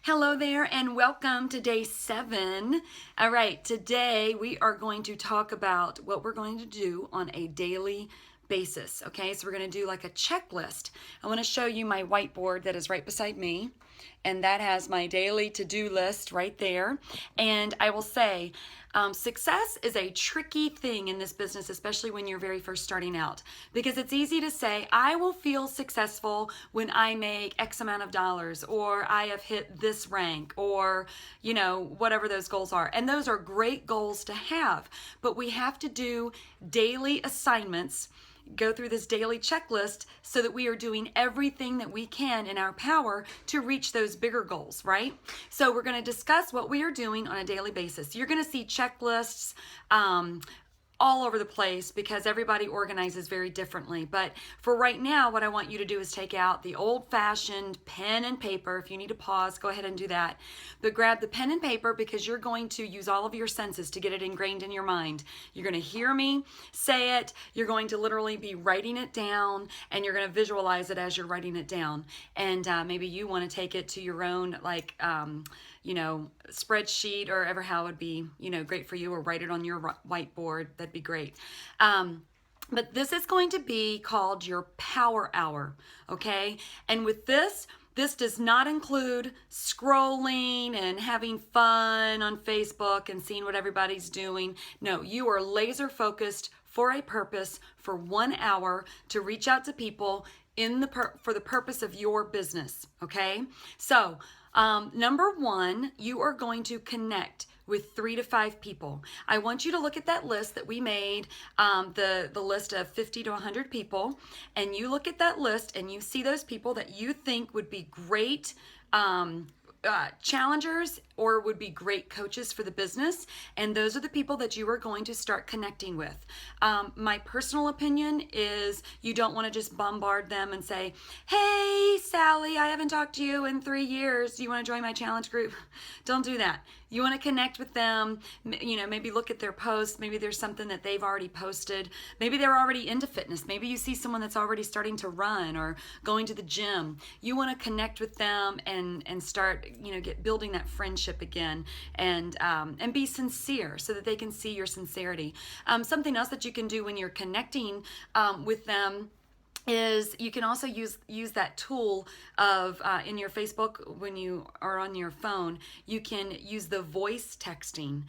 Hello there and welcome to day 7. All right, today we are going to talk about what we're going to do on a daily basis. Okay, so we're going to do like a checklist. I want to show you my whiteboard that is right beside me, and that has my daily to-do list right there. And I will say, success is a tricky thing in this business, especially when you're very first starting out, because it's easy to say, I will feel successful when I make X amount of dollars, or I have hit this rank, or, whatever those goals are. And those are great goals to have, but we have to do daily assignments, go through this daily checklist so that we are doing everything that we can in our power to reach those bigger goals, right? So we're going to discuss what we are doing on a daily basis. You're going to see checklists all over the place because everybody organizes very differently. But for right now, what I want you to do is take out the old-fashioned pen and paper. If you need to pause, go ahead and do that. But grab the pen and paper because you're going to use all of your senses to get it ingrained in your mind. You're going to hear me say it. You're going to literally be writing it down, and you're going to visualize it as you're writing it down. And maybe you want to take it to your own, spreadsheet or ever how it would be, great for you, or write it on your whiteboard. That'd be great. But this is going to be called your power hour, okay? And with this does not include scrolling and having fun on Facebook and seeing what everybody's doing. No, you are laser focused for a purpose for 1 hour to reach out to people for the purpose of your business, okay? So, number 1, you are going to connect with 3 to 5 people. I want you to look at that list that we made, the list of 50 to 100 people, and you look at that list and you see those people that you think would be great challengers or would be great coaches for the business, and those are the people that you are going to start connecting with. My personal opinion is you don't want to just bombard them and say, hey Sally, I haven't talked to you in 3 years, do you want to join my challenge group? Don't do that. You want to connect with them, maybe look at their posts, maybe there's something that they've already posted, maybe they're already into fitness, maybe you see someone that's already starting to run or going to the gym. You want to connect with them and start, building that friendship again, and be sincere so that they can see your sincerity. Something else that you can do when you're connecting with them is you can also use that tool of in your Facebook when you are on your phone. You can use the voice texting,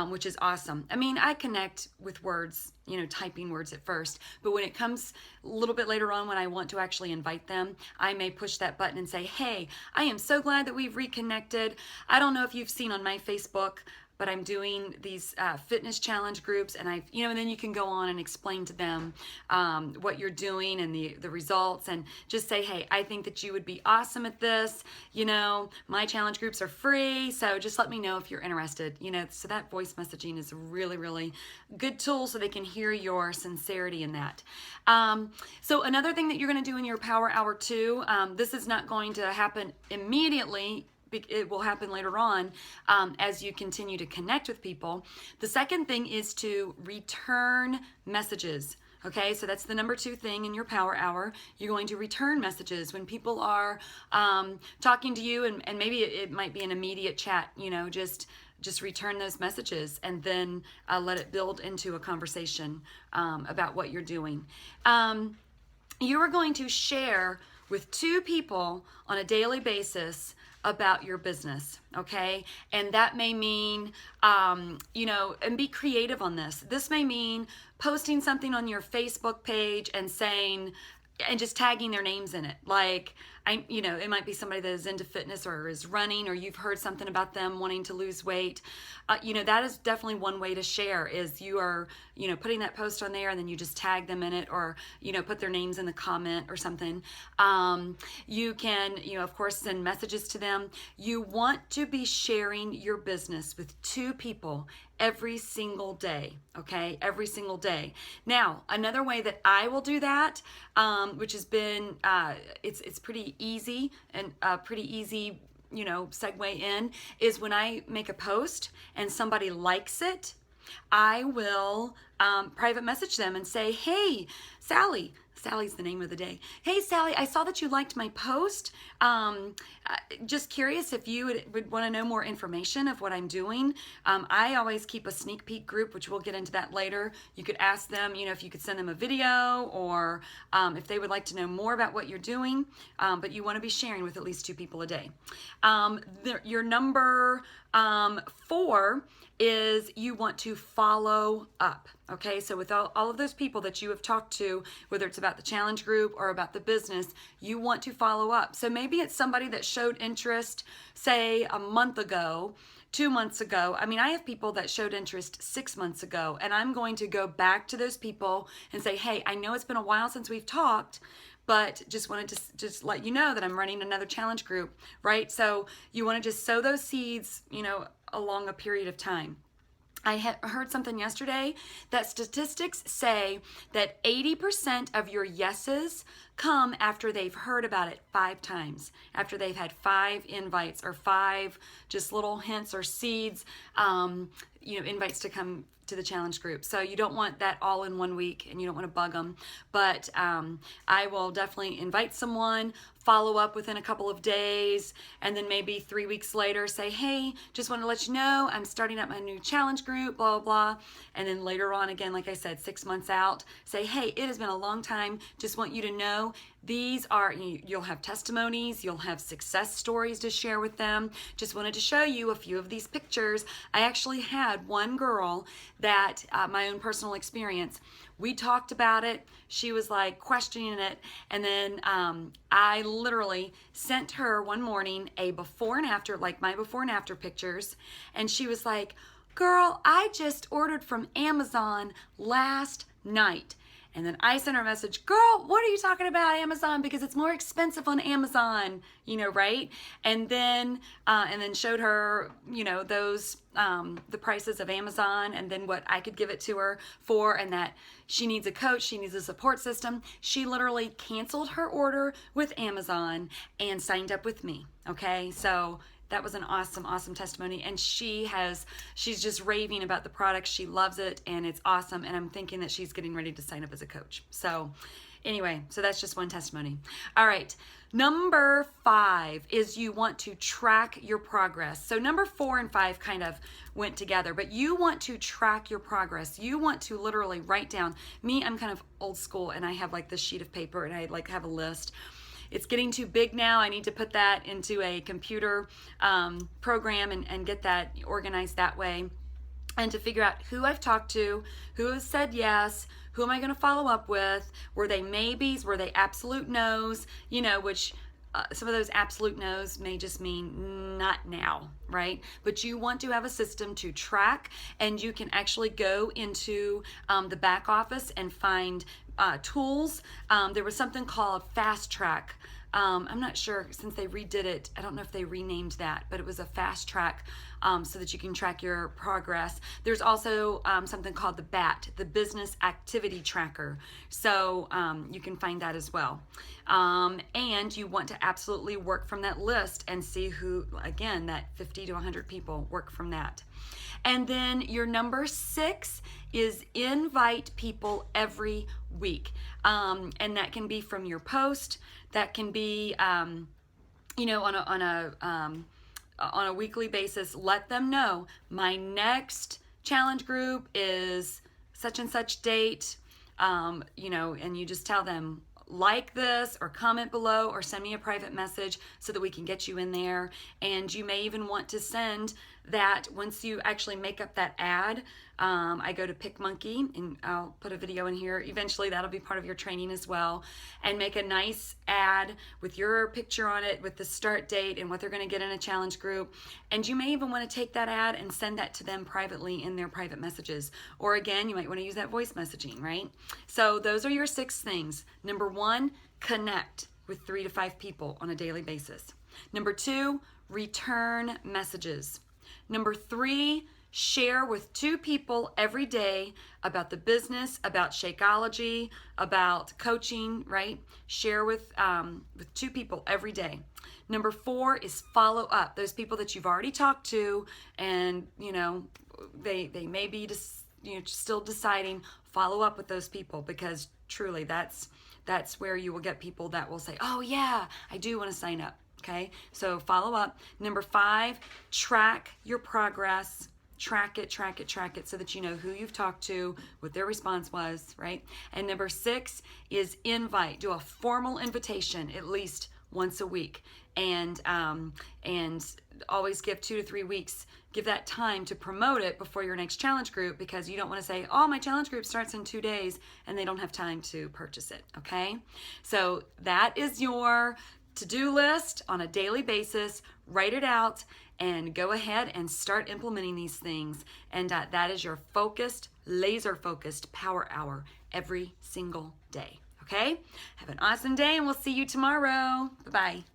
which is awesome. I mean, I connect with words, typing words at first, but when it comes a little bit later on when I want to actually invite them, I may push that button and say, hey, I am so glad that we've reconnected. I don't know if you've seen on my Facebook, but I'm doing these fitness challenge groups, and and then you can go on and explain to them what you're doing and the results, and just say, hey, I think that you would be awesome at this. My challenge groups are free, so just let me know if you're interested. So that voice messaging is a really, really good tool so they can hear your sincerity in that. So another thing that you're going to do in your power hour too, this is not going to happen immediately. It will happen later on as you continue to connect with people. The second thing is to return messages. Okay, so that's the number 2 thing in your power hour. You're going to return messages when people are talking to you, and maybe it might be an immediate chat. Just return those messages and then let it build into a conversation about what you're doing. You are going to share with 2 people on a daily basis about your business, okay? And that may mean, and be creative on this. This may mean posting something on your Facebook page and saying, and just tagging their names in it. Like, it might be somebody that is into fitness or is running, or you've heard something about them wanting to lose weight. That is definitely one way to share, is you are, putting that post on there and then you just tag them in it, or, put their names in the comment or something. You can, of course, send messages to them. You want to be sharing your business with 2 people every single day, okay? Every single day. Now, another way that I will do that, which has been, it's pretty easy and pretty easy, segue in, is when I make a post and somebody likes it, I will private message them and say, hey, Sally, Sally's the name of the day. Hey, Sally, I saw that you liked my post. Just curious if you would want to know more information of what I'm doing. I always keep a sneak peek group, which we'll get into that later. You could ask them, if you could send them a video or if they would like to know more about what you're doing, but you want to be sharing with at least 2 people a day. Your number 4 is you want to follow up. Okay, so with all of those people that you have talked to, whether it's about the challenge group or about the business, you want to follow up. So maybe it's somebody that showed interest, say a month ago, 2 months ago. I mean, I have people that showed interest 6 months ago, and I'm going to go back to those people and say, hey, I know it's been a while since we've talked, but just wanted to just let you know that I'm running another challenge group, right? So you want to just sow those seeds, along a period of time. I heard something yesterday that statistics say that 80% of your yeses come after they've heard about it 5 times, after they've had 5 invites or 5 just little hints or seeds, invites to come to the challenge group. So you don't want that all in 1 week, and you don't want to bug them. But I will definitely invite someone, follow up within a couple of days, and then maybe 3 weeks later say, hey, just want to let you know I'm starting up my new challenge group, blah, blah, blah. And then later on, again, like I said, 6 months out, say, hey, it has been a long time. Just want you to know these are, you'll have testimonies, you'll have success stories to share with them. Just wanted to show you a few of these pictures. I actually had one girl that, my own personal experience, we talked about it. She was like questioning it. And then I literally sent her one morning a before and after, like my before and after pictures. And she was like, girl, I just ordered from Amazon last night. And then I sent her a message, girl, what are you talking about Amazon? Because it's more expensive on Amazon, right? And then showed her, those, the prices of Amazon, and then what I could give it to her for, and that she needs a coach, she needs a support system. She literally canceled her order with Amazon and signed up with me, okay? So that was an awesome, awesome testimony. And she's just raving about the product. She loves it and it's awesome. And I'm thinking that she's getting ready to sign up as a coach. So anyway, so that's just one testimony. All right. Number 5 is you want to track your progress. So number 4 and 5 kind of went together, but you want to track your progress. You want to literally write down. Me, I'm kind of old school, and I have like this sheet of paper, and I like have a list. It's getting too big now. I need to put that into a computer program and get that organized that way. And to figure out who I've talked to, who has said yes, who am I going to follow up with, were they maybes, were they absolute no's, which some of those absolute no's may just mean not now, right? But you want to have a system to track, and you can actually go into the back office and find tools. There was something called Fast Track. I'm not sure, since they redid it, I don't know if they renamed that, but it was a Fast Track so that you can track your progress. There's also something called the BAT, the Business Activity Tracker. So you can find that as well. And you want to absolutely work from that list and see who, again, that 50 to 100 people work from that. And then your number 6 is invite people every week. And that can be from your post. That can be, on a weekly basis. Let them know my next challenge group is such and such date. And you just tell them, like this or comment below or send me a private message so that we can get you in there. And you may even want to send that once you actually make up that ad. I go to PicMonkey, and I'll put a video in here. Eventually that'll be part of your training as well, and make a nice ad with your picture on it with the start date and what they're going to get in a challenge group. And you may even want to take that ad and send that to them privately in their private messages. Or again, you might want to use that voice messaging, right? So those are your 6 things. Number 1, connect with 3 to 5 people on a daily basis. Number 2, return messages. Number 3, share with 2 people every day about the business, about Shakeology, about coaching, right? Share with 2 people every day. Number 4 is follow up. Those people that you've already talked to, and they may be just still deciding. Follow up with those people, because truly that's that's where you will get people that will say, oh yeah, I do want to sign up. Okay, so follow up. Number 5, track your progress. Track it so that you know who you've talked to, what their response was, right? And number 6 is invite. Do a formal invitation at least once a week, and always give 2 to 3 weeks. Give that time to promote it before your next challenge group, because you don't want to say, oh, my challenge group starts in 2 days, and they don't have time to purchase it. Okay, so that is your to-do list on a daily basis. Write it out and go ahead and start implementing these things. And that is your focused, laser-focused power hour every single day. Okay? Have an awesome day, and we'll see you tomorrow. Bye-bye.